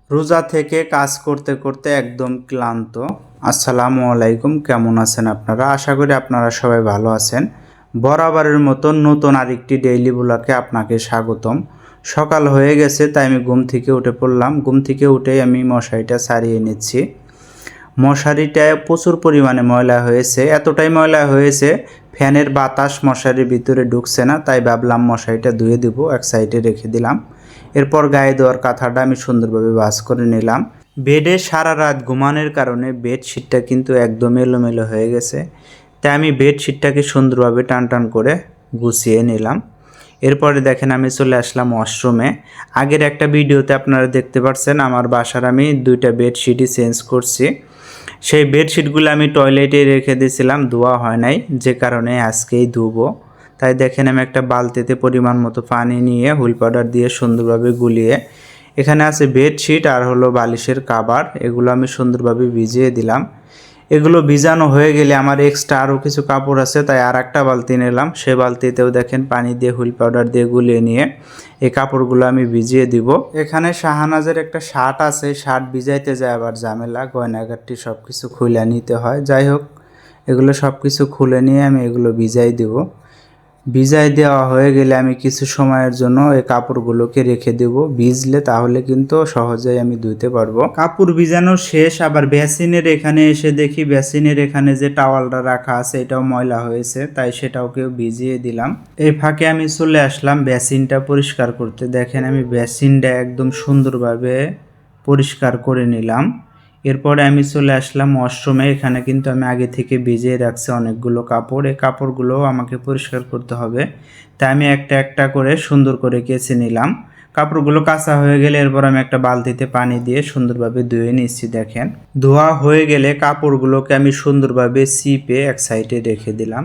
রোজা থেকে কাজ করতে করতে একদম ক্লান্ত। আসসালামু আলাইকুম, কেমন আছেন আপনারা? আশা করি আপনারা সবাই ভালো আছেন। বরাবরের মতন নতুন আরেকটি ডেইলি ব্লগে আপনাকে স্বাগতম। সকাল হয়ে গেছে, তাই আমি ঘুম থেকে উঠে পড়লাম। ঘুম থেকে উঠেই আমি মশারিটা ছাড়িয়ে নিচ্ছি। মশারিটায় প্রচুর পরিমাণে ময়লা হয়েছে, এতটাই ময়লা হয়েছে ফ্যানের বাতাস মশারির ভিতরে ঢুকছে না। তাই ভাবলাম মশারিটা ধুয়ে দিব, এক সাইডে রেখে দিলাম। এরপর গায়ে দেওয়ার কাঁথাটা আমি সুন্দরভাবে ভাঁজ করে নিলাম। বেডে সারা রাত ঘুমানোর কারণে বেডশিটটা কিন্তু একদম এলোমেলো হয়ে গেছে। তাই আমি বেডশিটটাকে সুন্দরভাবে টান টান করে গুছিয়ে নিলাম। এরপরে দেখেন আমি চলে আসলাম ওয়াশরুমে। আগের একটা ভিডিওতে আপনারা দেখতে পাচ্ছেন আমার বাসার আমি 2টা বেডশিটই চেঞ্জ করছি। সেই বেডশিটগুলো আমি টয়লেটে রেখে দিয়েছিলাম, ধোয়া হয় নাই, যে কারণে আজকেই ধুবো। তাই দেখেন আমি একটা বালতিতে পরিমাণ মতো পানি নিয়ে হুইল পাউডার দিয়ে সুন্দরভাবে গুলিয়ে, এখানে আছে বেডশিট আর হলো বালিশের কাভার, এগুলো আমি সুন্দরভাবে ভিজিয়ে দিলাম। এগুলো ভিজানো হয়ে গেলে আমার এক্সট্রা আরও কিছু কাপড় আছে, তাই আর একটা বালতি নিলাম। সে বালতিতেও দেখেন পানি দিয়ে হুইল পাউডার দিয়ে গুলিয়ে নিয়ে এই কাপড়গুলো আমি ভিজিয়ে দিব। এখানে শাহানাজের একটা শার্ট আছে, শার্ট ভিজাইতে যায় আবার ঝামেলা, গয়নাগাটি সব কিছু খুলে নিতে হয়। যাই হোক, এগুলো সব কিছু খুলে নিয়ে আমি এগুলো ভিজাই দিব। ভিজাই দেওয়া হয়ে গেলে আমি কিছু সময়ের জন্য এই কাপড়গুলোকে রেখে দেব ভিজলে, তাহলে কিন্তু সহজেই আমি ধুতে পারবো। কাপড় ভিজানো শেষ, আবার বেসিনের এখানে এসে দেখি বেসিনের এখানে যে টাওয়ালটা রাখা আছে এটাও ময়লা হয়েছে, তাই সেটাওকে ভিজিয়ে দিলাম। এই ফাঁকে আমি চলে আসলাম বেসিনটা পরিষ্কার করতে। দেখেন আমি বেসিনটা একদম সুন্দরভাবে পরিষ্কার করে নিলাম। এরপরে আমি চলে আসলাম ওয়াশরুমে। এখানে কিন্তু আমি আগে থেকে ভিজিয়ে রাখছি অনেকগুলো কাপড়, এই কাপড়গুলোও আমাকে পরিষ্কার করতে হবে। তাই আমি একটা একটা করে সুন্দর করে কেচে নিলাম। কাপড়গুলো কাঁচা হয়ে গেলে এরপর আমি একটা বালতিতে পানি দিয়ে সুন্দরভাবে ধুয়ে নিচ্ছি। দেখেন ধোয়া হয়ে গেলে কাপড়গুলোকে আমি সুন্দরভাবে চিপে এক সাইডে রেখে দিলাম।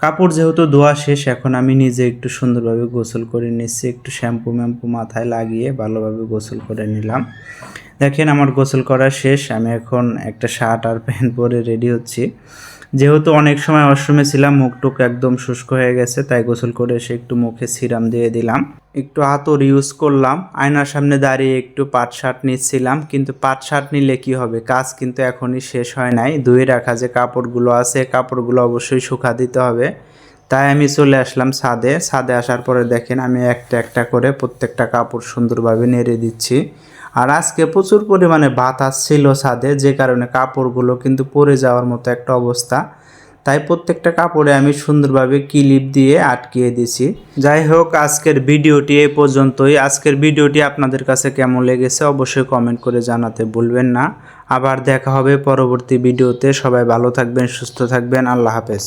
কাপড় যেহেতু ধোয়া শেষ, এখন আমি নিজে একটু সুন্দরভাবে গোসল করে নিচ্ছি। একটু শ্যাম্পু মাথায় লাগিয়ে ভালোভাবে গোসল করে নিলাম। দেখেন আমার গোসল করা শেষ, আমি এখন একটা শার্ট আর প্যান্ট পরে রেডি হচ্ছি। যেহেতু অনেক সময় ওয়াশরুমে ছিলাম, মুখ টুক একদম শুষ্ক হয়ে গেছে, তাই গোসল করে এসে একটু মুখে সিরাম দিয়ে দিলাম, একটু আতর ইউজ করলাম। আয়নার সামনে দাঁড়িয়ে একটু পাট শার্ট নিচ্ছিলাম, কিন্তু পাট শার্ট নিলে কি হবে, কাজ কিন্তু এখনই শেষ হয় নাই। ধুয়ে রাখা যে কাপড়গুলো আছে কাপড়গুলো অবশ্যই শুকা দিতে হবে। তাই আমি চলে আসলাম ছাদে। ছাদে আসার পরে দেখেন আমি একটা একটা করে প্রত্যেকটা কাপড় সুন্দরভাবে নেড়ে দিচ্ছি। আর আজকে প্রচুর পরিমাণে বাতাস ছিল ছাদে, যে কারণে কাপড়গুলো কিন্তু পরে যাওয়ার মতো একটা অবস্থা। তাই প্রত্যেকটা কাপড়ে আমি সুন্দরভাবে ক্লিপ দিয়ে আটকিয়ে দিছি। যাই হোক, আজকের ভিডিওটি এই পর্যন্তই। আজকের ভিডিওটি আপনাদের কাছে কেমন লেগেছে অবশ্যই কমেন্ট করে জানাতে ভুলবেন না। আবার দেখা হবে পরবর্তী ভিডিওতে। সবাই ভালো থাকবেন, সুস্থ থাকবেন। আল্লাহ হাফেজ।